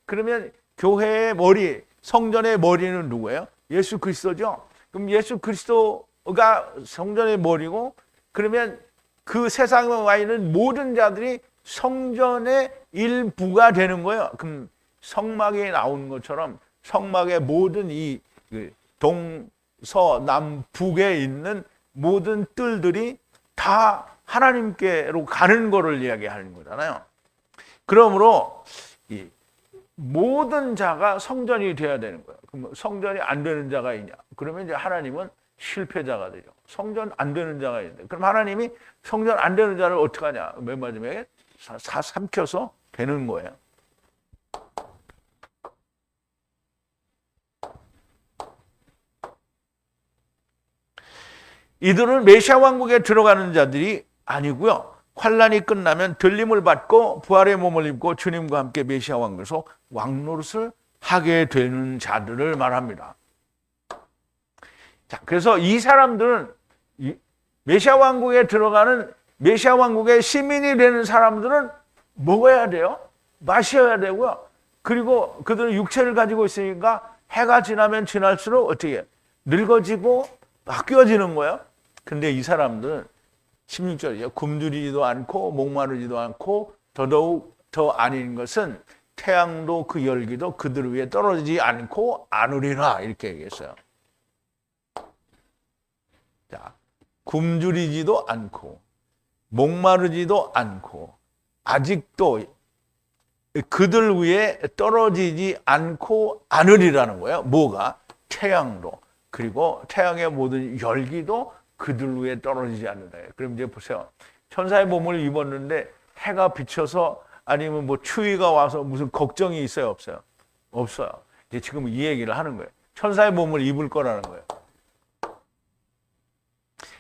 그러면 교회의 머리, 성전의 머리는 누구예요? 예수 그리스도죠. 그럼 예수 그리스도가 성전의 머리고, 그러면 그 세상에 와 있는 모든 자들이 성전의 일부가 되는 거예요. 그럼 성막에 나오는 것처럼 성막의 모든 이 동서남북에 있는 모든 뜰들이 다 하나님께로 가는 거를 이야기하는 거잖아요. 그러므로 이 모든 자가 성전이 돼야 되는 거예요. 그럼 성전이 안 되는 자가 있냐? 그러면 이제 하나님은 실패자가 되죠. 성전 안 되는 자가 있는데, 그럼 하나님이 성전 안 되는 자를 어떻게 하냐? 맨 마지막에 삼켜서 되는 거예요. 이들은 메시아 왕국에 들어가는 자들이 아니고요. 환란이 끝나면 들림을 받고 부활의 몸을 입고 주님과 함께 메시아 왕국에서 왕노릇을 하게 되는 자들을 말합니다. 자, 그래서 이 사람들은 메시아 왕국에 들어가는 메시아 왕국의 시민이 되는 사람들은 먹어야 돼요. 마셔야 되고요. 그리고 그들은 육체를 가지고 있으니까 해가 지나면 지날수록 어떻게 해요? 늙어지고 바뀌어지는 거예요. 근데 이 사람들은 16절이요. 굶주리지도 않고 목마르지도 않고 더더욱 더 아닌 것은 태양도 그 열기도 그들 위에 떨어지지 않고 아누리라 이렇게 얘기했어요. 자, 굶주리지도 않고 목마르지도 않고 아직도 그들 위에 떨어지지 않고 않으리라는 거예요. 뭐가? 태양도, 그리고 태양의 모든 열기도 그들 위에 떨어지지 않는다. 그럼 이제 보세요. 천사의 몸을 입었는데 해가 비쳐서 아니면 뭐 추위가 와서 무슨 걱정이 있어요? 없어요? 없어요. 이제 지금 이 얘기를 하는 거예요. 천사의 몸을 입을 거라는 거예요.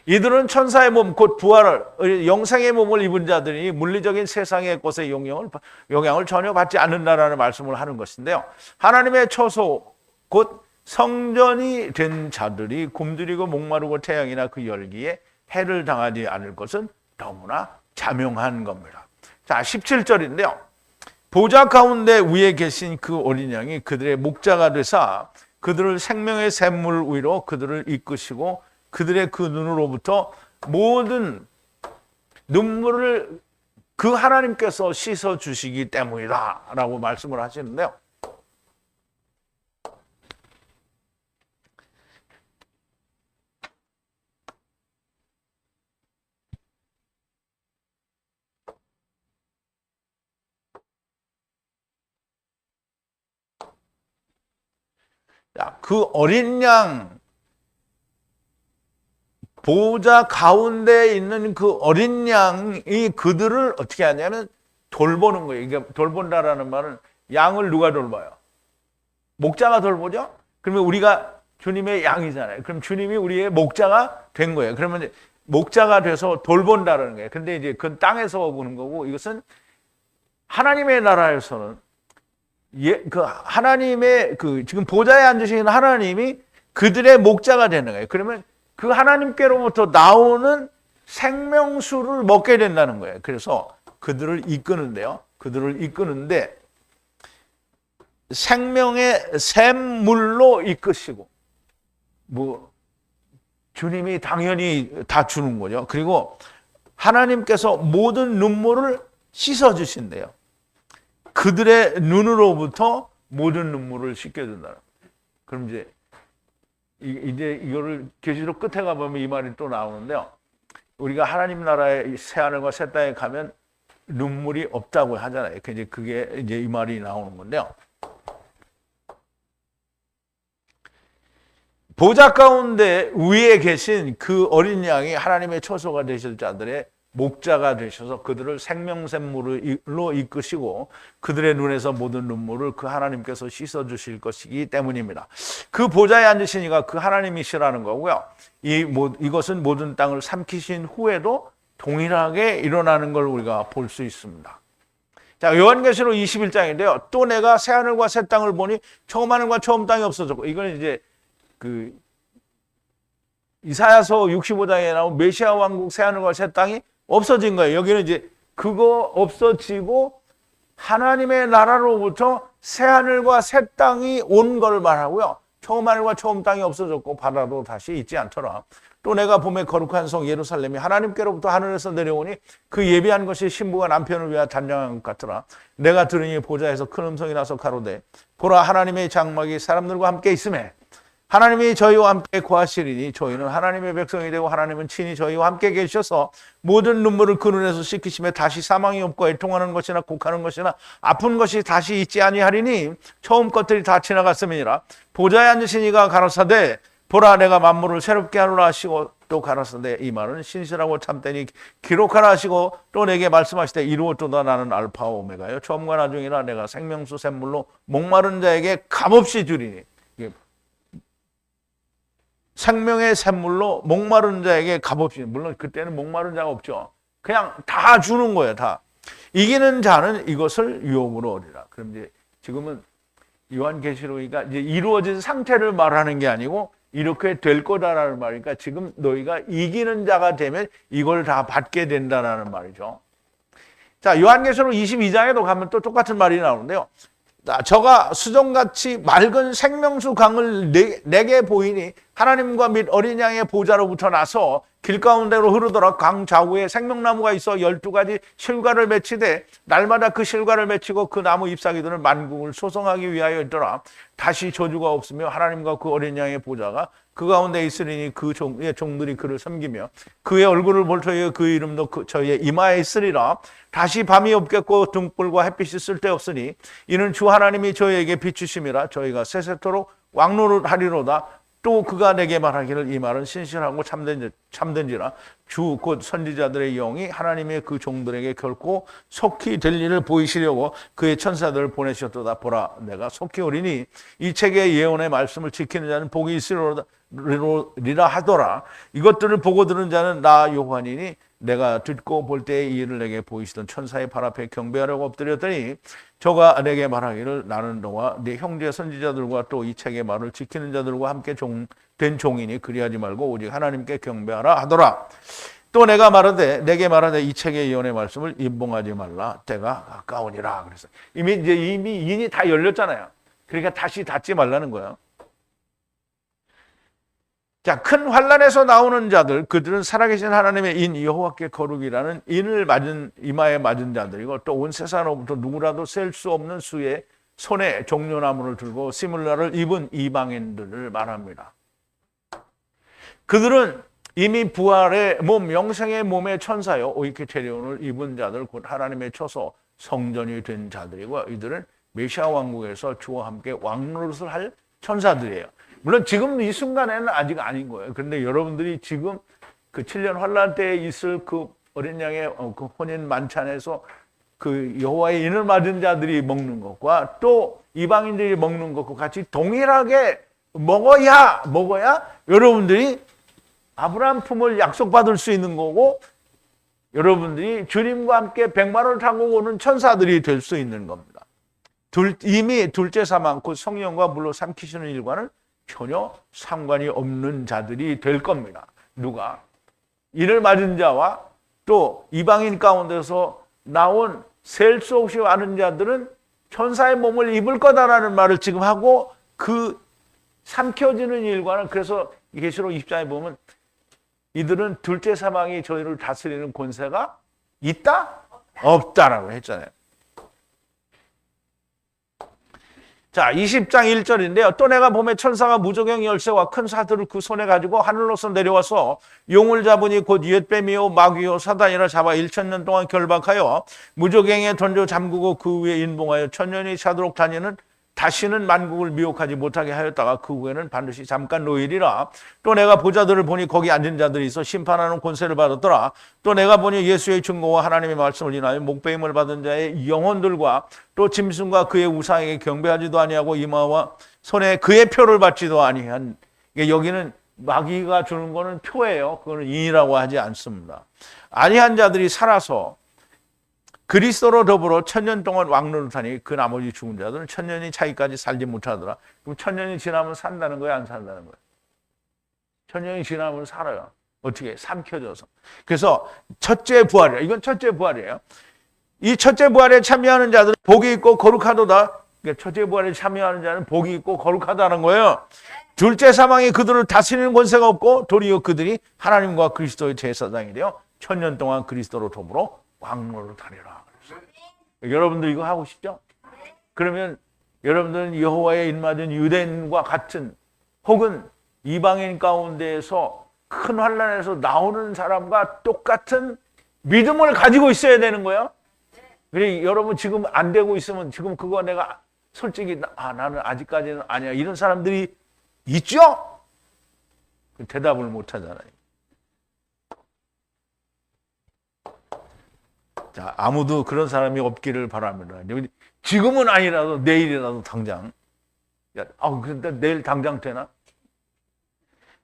이들은 천사의 몸, 곧 부활을, 영생의 몸을 입은 자들이 물리적인 세상의 것의 영향을 전혀 받지 않는다라는 말씀을 하는 것인데요. 하나님의 처소, 곧 성전이 된 자들이 굶주리고 목마르고 태양이나 그 열기에 해를 당하지 않을 것은 너무나 자명한 겁니다. 자, 17절인데요. 보좌 가운데 위에 계신 그 어린 양이 그들의 목자가 되사 그들을 생명의 샘물 위로 그들을 이끄시고 그들의 그 눈으로부터 모든 눈물을 그 하나님께서 씻어 주시기 때문이다 라고 말씀을 하시는데요. 그 어린 양, 보호자 가운데 있는 그 어린 양이 그들을 어떻게 하냐면 돌보는 거예요. 이게 돌본다라는 말은 양을 누가 돌봐요? 목자가 돌보죠? 그러면 우리가 주님의 양이잖아요. 그럼 주님이 우리의 목자가 된 거예요. 그러면 이제 목자가 돼서 돌본다라는 거예요. 근데 이제 그건 땅에서 보는 거고, 이것은 하나님의 나라에서는 그 하나님의 그 지금 보좌에 앉으신 하나님이 그들의 목자가 되는 거예요. 그러면 그 하나님께로부터 나오는 생명수를 먹게 된다는 거예요. 그래서 그들을 이끄는데요. 그들을 이끄는데 생명의 샘물로 이끄시고, 뭐 주님이 당연히 다 주는 거죠. 그리고 하나님께서 모든 눈물을 씻어 주신대요. 그들의 눈으로부터 모든 눈물을 씻겨준다. 그럼 이제 이거를 계시록 끝에 가보면 이 말이 또 나오는데요. 우리가 하나님 나라의 새하늘과 새 땅에 가면 눈물이 없다고 하잖아요. 그게 이제 이 말이 나오는 건데요. 보좌 가운데 위에 계신 그 어린 양이 하나님의 처소가 되실 자들의 목자가 되셔서 그들을 생명샘물로 이끄시고 그들의 눈에서 모든 눈물을 그 하나님께서 씻어주실 것이기 때문입니다. 그 보좌에 앉으신 이가 그 하나님이시라는 거고요. 이것은 모든 땅을 삼키신 후에도 동일하게 일어나는 걸 우리가 볼 수 있습니다. 자, 요한계시록 21장인데요. 또 내가 새하늘과 새 땅을 보니 처음 하늘과 처음 땅이 없어졌고, 이건 이제 그 이사야서 65장에 나온 메시아 왕국 새하늘과 새 땅이 없어진 거예요. 여기는 이제 그거 없어지고 하나님의 나라로부터 새하늘과 새 땅이 온 걸 말하고요. 처음 하늘과 처음 땅이 없어졌고 바다도 다시 있지 않더라. 또 내가 봄에 거룩한 성 예루살렘이 하나님께로부터 하늘에서 내려오니 그 예비한 것이 신부가 남편을 위하여 단장한 것 같더라. 내가 들으니 보좌에서 큰 음성이 나서 가로되 보라 하나님의 장막이 사람들과 함께 있음에 하나님이 저희와 함께 거하시리니 저희는 하나님의 백성이 되고 하나님은 친히 저희와 함께 계셔서 모든 눈물을 그 눈에서 씻기심에 다시 사망이 없고 애통하는 것이나 곡하는 것이나 아픈 것이 다시 있지 아니하리니 처음 것들이 다 지나갔음이니라. 보좌에 앉으신 이가 가라사대 보라 내가 만물을 새롭게 하노라 하시고 또 가라사대 이 말은 신실하고 참되니 기록하라 하시고 또 내게 말씀하시되 이루었도다 나는 알파와 오메가요 처음과 나중이라 내가 생명수 샘물로 목마른 자에게 값없이 주리니. 생명의 샘물로 목마른 자에게 값없이, 물론 그때는 목마른 자가 없죠. 그냥 다 주는 거예요. 다. 이기는 자는 이것을 유업으로 얻으리라. 그럼 이제 지금은 요한계시록이가 이제 이루어진 상태를 말하는 게 아니고 이렇게 될 거다라는 말이니까 지금 너희가 이기는 자가 되면 이걸 다 받게 된다라는 말이죠. 자, 요한계시록 22장에도 가면 또 똑같은 말이 나오는데요. 저가 수정같이 맑은 생명수 강을 내게 보이니 하나님과 및 어린 양의 보좌로부터 나서 길 가운데로 흐르더라. 강 좌우에 생명나무가 있어 12가지 실과를 맺히되 날마다 그 실과를 맺히고 그 나무 잎사귀들은 만국을 소성하기 위하여 있더라. 다시 저주가 없으며 하나님과 그 어린 양의 보좌가 그 가운데 있으리니 그 종들이 그를 섬기며 그의 얼굴을 볼 터에 그 이름도 저희의 이마에 있으리라. 다시 밤이 없겠고 등불과 햇빛이 쓸데없으니 이는 주 하나님이 저희에게 비추심이라. 저희가 세세토록 왕노릇하리로다. 또 그가 내게 말하기를 이 말은 신실하고 참된지라. 주 곧 선지자들의 영이 하나님의 그 종들에게 결코 속히 될 일을 보이시려고 그의 천사들을 보내셨도다. 보라 내가 속히 오리니 이 책의 예언의 말씀을 지키는 자는 복이 있으리라 하더라. 이것들을 보고 들은 자는 나 요한이니 내가 듣고 볼 때에 이 일을 내게 보이시던 천사의 발 앞에 경배하려고 엎드렸더니 저가 내게 말하기를 나는 너와 네 형제 선지자들과 또 이 책의 말을 지키는 자들과 함께 된 종이니 그리하지 말고 오직 하나님께 경배하라 하더라. 또 내게 말하되 이 책의 예언의 말씀을 임봉하지 말라. 때가 가까우니라. 그래서 이미 인이 다 열렸잖아요. 그러니까 다시 닫지 말라는 거예요. 자, 큰 환란에서 나오는 자들, 그들은 살아계신 하나님의 인 여호와께 거룩이라는 인을 맞은 이마에 맞은 자들이고 또 온 세상으로부터 누구라도 셀 수 없는 수의 손에 종려나무를 들고 시물라를 입은 이방인들을 말합니다. 그들은 이미 부활의 몸, 영생의 몸의 천사요 오이케테리온을 입은 자들, 곧 하나님의 처소 성전이 된 자들이고 이들은 메시아 왕국에서 주와 함께 왕노릇을 할 천사들이에요. 물론 지금 이 순간에는 아직 아닌 거예요. 그런데 여러분들이 지금 그 7년 환란 때에 있을 그 어린 양의 그 혼인 만찬에서 그 여호와의 인을 맞은 자들이 먹는 것과 또 이방인들이 먹는 것과 같이 동일하게 먹어야 여러분들이 아브라함 품을 약속받을 수 있는 거고 여러분들이 주님과 함께 백마를 타고 오는 천사들이 될 수 있는 겁니다. 이미 둘째 사망, 곧 성령과 물로 삼키시는 일과는 전혀 상관이 없는 자들이 될 겁니다. 누가? 이를 맞은 자와 또 이방인 가운데서 나온 셀 수 없이 많은 자들은 천사의 몸을 입을 거다라는 말을 지금 하고 그 삼켜지는 일과는 그래서 계시록 20장에 보면 이들은 둘째 사망이 저희를 다스리는 권세가 있다? 없다라고 했잖아요. 자, 20장 1절인데요. 또 내가 봄에 천사가 무저경 열쇠와 큰 사들을 그 손에 가지고 하늘로서 내려와서 용을 잡으니 곧 윕뱀이요 마귀요 사단이라 잡아 1000년 동안 결박하여 무저경에 던져 잠그고 그 위에 인봉하여 천년이 차도록 다니는 다시는 만국을 미혹하지 못하게 하였다가 그 후에는 반드시 잠깐 노일이라. 또 내가 보자들을 보니 거기 앉은 자들이 있어 심판하는 권세를 받았더라. 또 내가 보니 예수의 증거와 하나님의 말씀을 인하여 목배임을 받은 자의 영혼들과 또 짐승과 그의 우상에게 경배하지도 아니하고 이마와 손에 그의 표를 받지도 아니한. 여기는 마귀가 주는 거는 표예요. 그거는 인이라고 하지 않습니다. 아니한 자들이 살아서 그리스도로 더불어 1000년 동안 왕노릇하니 그 나머지 죽은 자들은 1000년이 차기까지 살지 못하더라. 그럼 1000년이 지나면 산다는 거야, 안 산다는 거야? 1000년이 지나면 살아요. 어떻게? 삼켜져서. 그래서 첫째 부활이에요. 이건 첫째 부활이에요. 이 첫째 부활에 참여하는 자들은 복이 있고 거룩하도다. 그러니까 첫째 부활에 참여하는 자는 복이 있고 거룩하다는 거예요. 둘째 사망이 그들을 다스리는 권세가 없고 도리어 그들이 하나님과 그리스도의 제사장이 되어 1000년 동안 그리스도로 더불어 왕노릇하리라. 여러분들 이거 하고 싶죠? 그러면 여러분들은 여호와의 입맞은 유대인과 같은 혹은 이방인 가운데에서 큰 환난에서 나오는 사람과 똑같은 믿음을 가지고 있어야 되는 거예요. 그래, 여러분 지금 안 되고 있으면 지금 그거 내가 솔직히 나는 아직까지는 아니야 이런 사람들이 있죠? 대답을 못 하잖아요. 자, 아무도 그런 사람이 없기를 바랍니다. 지금은 아니라도 내일이라도 당장. 근데 내일 당장 되나?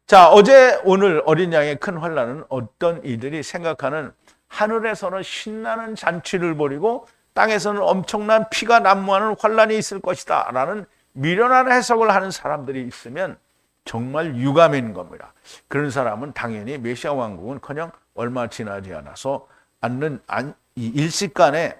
자, 어제 오늘 어린 양의 큰 환난은 어떤 이들이 생각하는 하늘에서는 신나는 잔치를 벌이고 땅에서는 엄청난 피가 난무하는 환난이 있을 것이다 라는 미련한 해석을 하는 사람들이 있으면 정말 유감인 겁니다. 그런 사람은 당연히 메시아 왕국은커녕 얼마 지나지 않아서 이 일시간에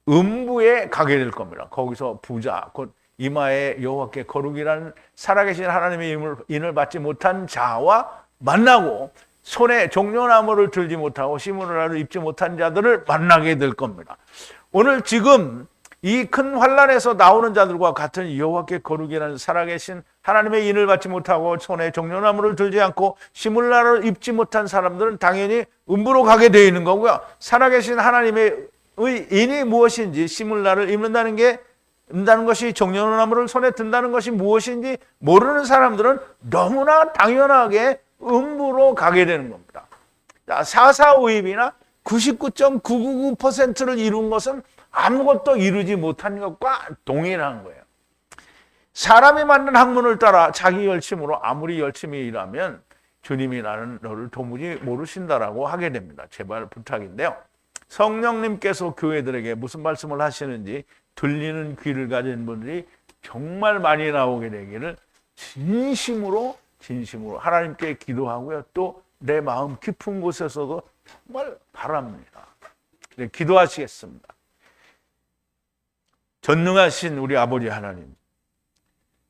음부에 가게 될 겁니다. 거기서 부자, 곧 이마에 여호와께 거룩이라는 살아계신 하나님의 인을 받지 못한 자와 만나고 손에 종려나무를 들지 못하고 시므라를 입지 못한 자들을 만나게 될 겁니다. 오늘 지금 이 큰 환난에서 나오는 자들과 같은 여호와께 거룩이라는 살아계신 하나님의 인을 받지 못하고 손에 종려나무를 들지 않고 시므라를 입지 못한 사람들은 당연히 음부로 가게 되어 있는 거고요. 살아계신 하나님의 인이 무엇인지 시므라를 입는다는 것이 종려나무를 손에 든다는 것이 무엇인지 모르는 사람들은 너무나 당연하게 음부로 가게 되는 겁니다. 사사오입이나 99.999%를 이룬 것은 아무것도 이루지 못한 것과 동일한 거예요. 사람이 만든 학문을 따라 자기 열심으로 아무리 열심히 일하면 주님이 나는 너를 도무지 모르신다라고 하게 됩니다. 제발 부탁인데요. 성령님께서 교회들에게 무슨 말씀을 하시는지 들리는 귀를 가진 분들이 정말 많이 나오게 되기를 진심으로 하나님께 기도하고요. 또 내 마음 깊은 곳에서도 정말 바랍니다. 네, 기도하시겠습니다. 전능하신 우리 아버지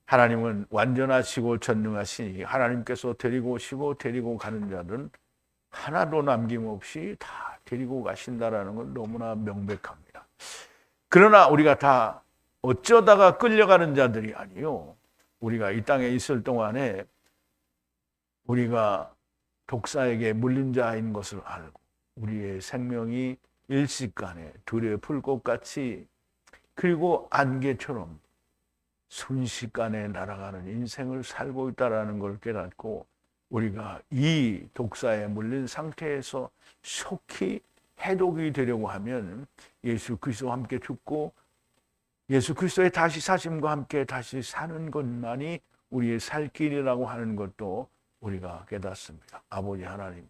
하나님은 완전하시고 전능하시니 하나님께서 데리고 오시고 데리고 가는 자들은 하나도 남김없이 다 데리고 가신다라는 건 너무나 명백합니다. 그러나 우리가 다 어쩌다가 끌려가는 자들이 아니요. 우리가 이 땅에 있을 동안에 우리가 독사에게 물린 자인 것을 알고 우리의 생명이 일시간에 들의 풀꽃같이 그리고 안개처럼 순식간에 날아가는 인생을 살고 있다는 걸 깨닫고 우리가 이 독사에 물린 상태에서 속히 해독이 되려고 하면 예수 그리스도와 함께 죽고 예수 그리스도의 다시 사심과 함께 다시 사는 것만이 우리의 살 길이라고 하는 것도 우리가 깨닫습니다. 아버지 하나님,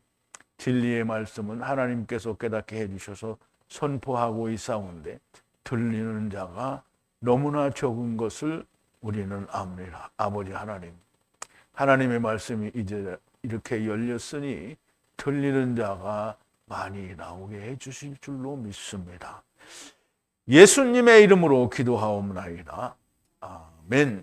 진리의 말씀은 하나님께서 깨닫게 해주셔서 선포하고 있사온데 들리는 자가 너무나 적은 것을 우리는 압니다. 아버지 하나님, 하나님의 말씀이 이제 이렇게 열렸으니 들리는 자가 많이 나오게 해 주실 줄로 믿습니다. 예수님의 이름으로 기도하옵나이다. 아멘.